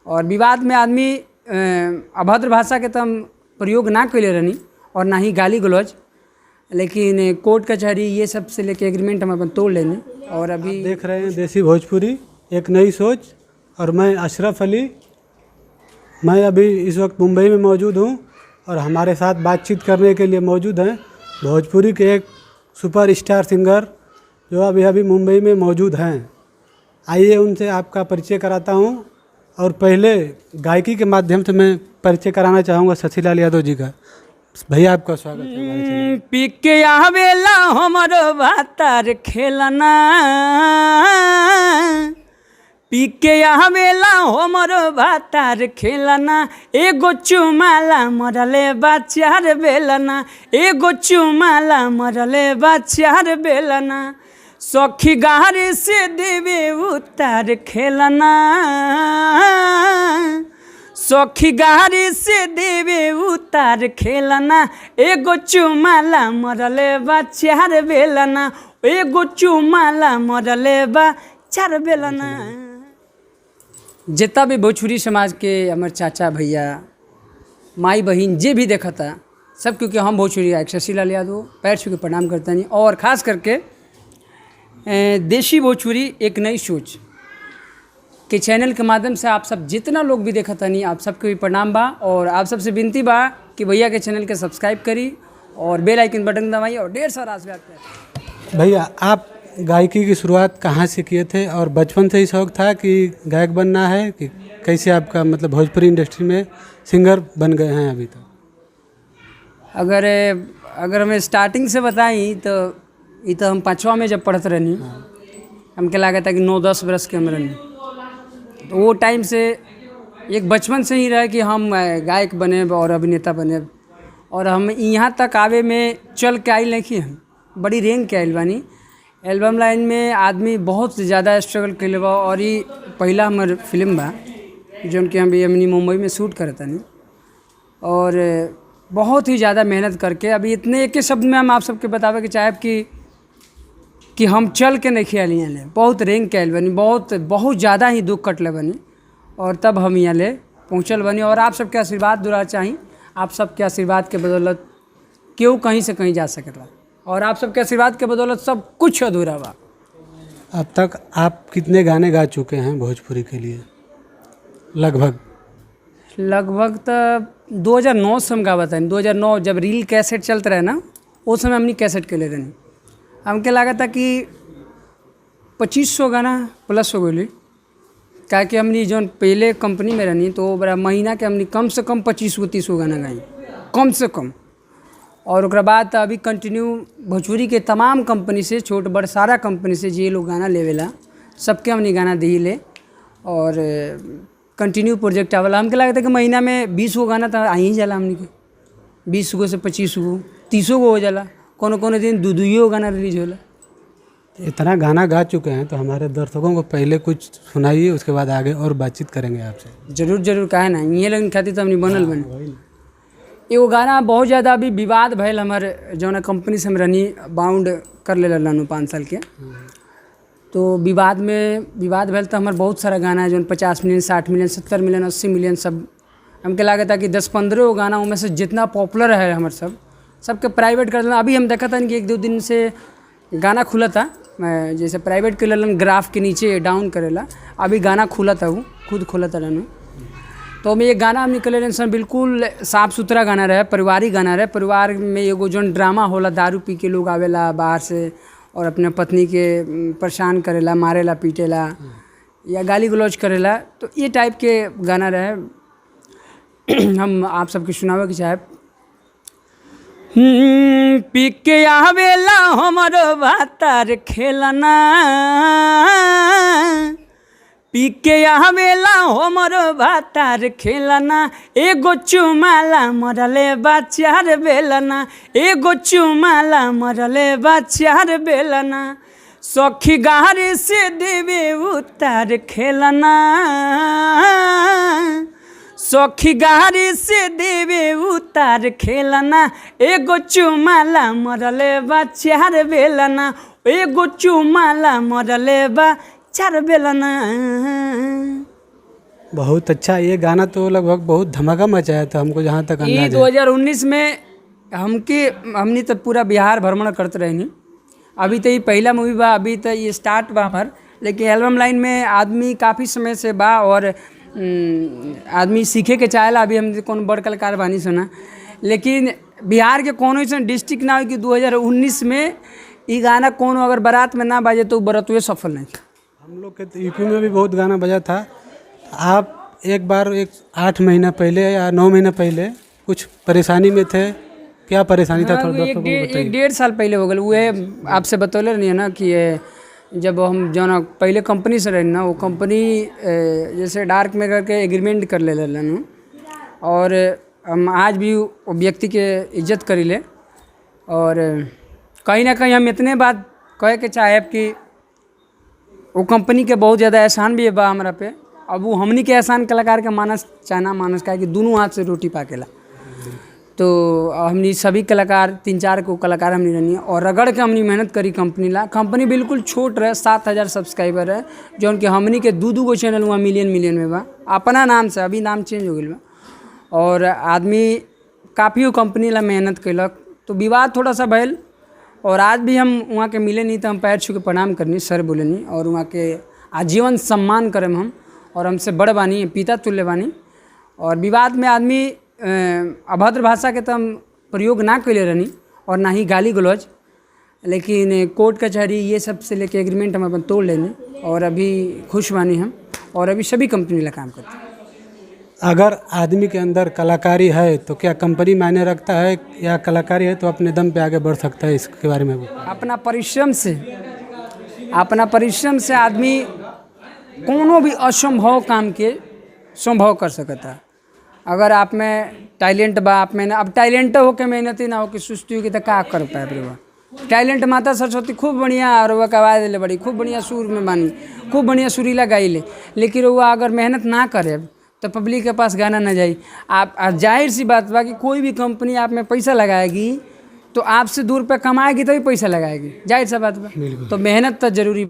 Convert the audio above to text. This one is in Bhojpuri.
और विवाद में आदमी अभद्र भाषा के तो हम प्रयोग ना कैले रहनी और ना ही गाली गलौज, लेकिन कोर्ट कचहरी ये सब से लेके एग्रीमेंट हम अपन तोड़ लेने। और अभी देख रहे हैं देसी भोजपुरी एक नई सोच, और मैं अशरफ अली। मैं अभी इस वक्त मुंबई में मौजूद हूँ और हमारे साथ बातचीत करने के लिए मौजूद हैं भोजपुरी के एक सुपर स्टार सिंगर जो अभी मुंबई में मौजूद हैं। आइए उनसे आपका परिचय कराता हूँ। और पहले गायकी के माध्यम से मैं परिचय कराना चाहूँगा शशिलाल यादव जी का। भैया आपका स्वागत है। पी के आवेला हमरो भातार खेलना, पी के आवेला हमरो भातार खेलना, एगो चुमाला मरले बाचार बेलना, एगो चुमाला मरले बाचार बेलना, सखी गारी से देवे उतार खेलना, सखी गारी से देवे उतार खेलना, एगो चुमाला मरले बाचार बेलना, एगो चुमाला मरले बाचार बेलना। जितना भी भोजपुरी समाज के हमारे चाचा भैया माई बहन जे भी देखा था सब, क्योंकि हम भोजपुरी गायक शशिलाल यादव पैर छू के प्रणाम करता नहीं। और ख़ास करके देसी भोजपुरी एक नई सोच के चैनल के माध्यम से आप सब जितना लोग भी देखा था नहीं, आप सबको भी प्रणाम बा। और आप सबसे विनती बा कि भैया के चैनल के सब्सक्राइब करी और बेल आइकन बटन दबाइए और ढेर सारा आशीर्वाद करें। भैया आप गायकी की शुरुआत कहाँ से किए थे और बचपन से ही शौक था कि गायक बनना है, कि कैसे आपका मतलब भोजपुरी इंडस्ट्री में सिंगर बन गए हैं अभी तक? अगर हमें स्टार्टिंग से बताई तो ये तो हम 5वां में जब पढ़ते रहनी, हमके लगा था कि 9-10 बरस के हम रहनी, तो वो टाइम से एक बचपन से ही रहा कि हम गायक बने और अभिनेता बने। और हम यहाँ तक आवे में चल के आई नहीं, हम बड़ी रेंग के आइल बानी। एल्बम लाइन में आदमी बहुत ज़्यादा स्ट्रगल कैले बा और ये पहला हमार फिल्म बा जो कि हम भी हमनी मुंबई में शूट करता नहीं, और बहुत ही ज़्यादा मेहनत करके अभी इतने एक शब्द में हम आप सबके बतावे के चाहे कि हम चल के नहीं खेल यहाँ ले, बहुत रेंग के आइल बनी, बहुत ज़्यादा ही दुख कटले बनी और तब हम यहाँ ले पहुँचल बनी। और आप सबके आशीर्वाद दुरा चाहिए, आप सबके आशीर्वाद के बदौलत क्यों कहीं से कहीं जा सकेला, और आप सबके आशीर्वाद के बदौलत सब कुछ अधूरा बा। अब तक आप कितने गाने गा चुके हैं भोजपुरी के लिए? लगभग तो 2009 से हम गावत है। 2009 जब रील कैसेट चलते रहे ना, उस समय हमने कैसेट के ले रहनी, हमके लगा था कि 2500 गाना प्लस हो गई। क्या कि हमने जो पहले कंपनी में रहनी तो बड़ा महीना के हमने कम से कम 25-30 गाना गाई कम से कम। और उसके बाद अभी कंटिन्यू भोजपुरी के तमाम कंपनी से, छोट बड़ सारा कंपनी से जे लोग गाना लेवेला सबके हमने गाना दी ले और कंटिन्यू प्रोजेक्ट आवेला। हमके लगा था कि महीना में 20 गाना तो आ ही जाला, हमने के 20 से 25 30 हो जाला, कोनो दिन 2 गाना रिलीज होला। इतना गाना गा चुके हैं तो हमारे दर्शकों को पहले कुछ सुनाइए, उसके बाद आगे और बातचीत करेंगे आपसे। जरूर काहे ना, ये लगन खातिर तो हमने बनल बने। एगो गाना बहुत ज़्यादा अभी विवाद भैल, हमारे जौन कंपनी से हम रहनी बाउंड कर ले रहनू 5 साल के, तो विवाद भैल तो हमारे बहुत सारा गाना है जो 50 मिलियन 60 मिलियन 70 मिलियन 80 मिलियन सब। हमके लगा था कि 10-15 गाना उनमें से जितना पॉपुलर है हमारे सबके प्राइवेट कर देना। अभी हम देखा था कि 1-2 दिन से गाना खुला था, जैसे प्राइवेट के लेलन ग्राफ के नीचे डाउन करेला, अभी गाना खुला था, वो खुद खुला था रहना। तो हमें ये गाना हम निकले सर बिल्कुल साफ़ सुथरा गाना रहे, पारिवारिक गाना रहे। परिवार में एगो जो ड्रामा होला, दारू पी के लोग आवेला बाहर से और अपने पत्नी के परेशान करेला, मारेला, पीटेला या गाली गलौज करेला, तो ये टाइप के गाना रहे। हम आप सबके सुनावे के चाहे। पी के आवेला हमरो भातार खेलना, पी के आवेला हमरो भातार खेलना, एगो चुमाला मरले बाचार बेलना, एगो चुमाला मरले बाचार बेलना, सखी गारी से देवे उतार खेलना, सखी गारी से देवे उतार खेलना, एगो चुमाला मरले बाचार बेलना, एगो चुमाला मरले बाचार बेलना। बहुत अच्छा। ये गाना तो लगभग बहुत धमाका मचाया था, हमको जहाँ तक ये अंदाजा है। 2019 में हमने तो पूरा बिहार भ्रमण करते रहनी। अभी तो ये पहला मूवी बा, अभी तो ये स्टार्ट बा हमार, लेकिन एल्बम लाइन में आदमी काफ़ी समय से बा और आदमी सीखे के चाहेला। अभी हम कौन बड़ कलाकार बानी सुना, लेकिन बिहार के कोनो ऐसा डिस्ट्रिक्ट ना हो कि 2019 में ये गाना कोनो अगर बारात में ना बाजे तो बरतुए सफल नहीं। हम लोग के तो यूपी में भी बहुत गाना बजा था। आप एक बार 8 महीना पहले या 9 महीना पहले कुछ परेशानी में थे, क्या परेशानी था थोड़ा एक 1.5 साल पहले हो गए। वो आपसे बतौले नहीं है ना कि जब हम जो ना पहले कंपनी से रहे ना, वो कंपनी जैसे डार्क में करके एग्रीमेंट कर ले लेन, और हम आज भी वो व्यक्ति के इज्जत करी ले। और कहीं ना कहीं हम इतने बात कहे के चाहे कि वो कंपनी के बहुत ज़्यादा एहसान भी है बा हमारा पे। अब वो हमनी के एहसान कलाकार के मानस चाहना मानस का कि दोनों हाथ से रोटी पाकेला। तो हमनी सभी कलाकार 3-4 को कलाकार हमनी रहनी और रगड़ के हमनी मेहनत करी कंपनी ला। कंपनी बिल्कुल छोट रहे, 7,000 सब्सक्राइबर है, जो उनके हमनी के 2 गो चैनल हुआ मिलियन में बा अपना नाम से। अभी नाम चेंज हो गया बा और आदमी काफ़ी कंपनी ला मेहनत कैलक। तो विवाद थोड़ा सा भैल और आज भी हम वहाँ के मिले नहीं तो हम पैर छू के प्रणाम करनी, सर बोले नहीं, और वहाँ के आजीवन सम्मान करें हम। और हमसे बड़ बानी, पिता तुल्य बानी। और विवाद में आदमी अभद्र भाषा के तो हम प्रयोग ना कैले रहनी और ना ही गाली गलौज, लेकिन कोर्ट कचहरी ये सब से लेके एग्रीमेंट हम अपन तोड़ लेनी और अभी खुश बानी हम और अभी सभी कंपनी ला काम करते हैं। अगर आदमी के अंदर कलाकारी है तो क्या कंपनी मायने रखता है, या कलाकारी है तो अपने दम पे आगे बढ़ सकता है? इसके बारे में अपना परिश्रम से आदमी कोनो भी असंभव काम के संभव कर सकता है। अगर आप में टैलेंट बा, आप में अब टैलेंट हो के मेहनती ना हो कि सुस्ती हो कि तो का कर पाए बा। टैलेंट माता सरस्वती खूब बढ़िया और वह आवाज़ ले बड़ी खूब बढ़िया सुर में बानी, खूब बढ़िया सुरीला गाई ले, लेकिन वह अगर मेहनत ना करे तो पब्लिक के पास गाना ना जाए। आप जाहिर सी बात बा कि कोई भी कंपनी आप में पैसा लगाएगी तो आपसे 2 रुपये कमाएगी तभी पैसा लगाएगी, जाहिर सा बात बा। तो मेहनत तो जरूरी।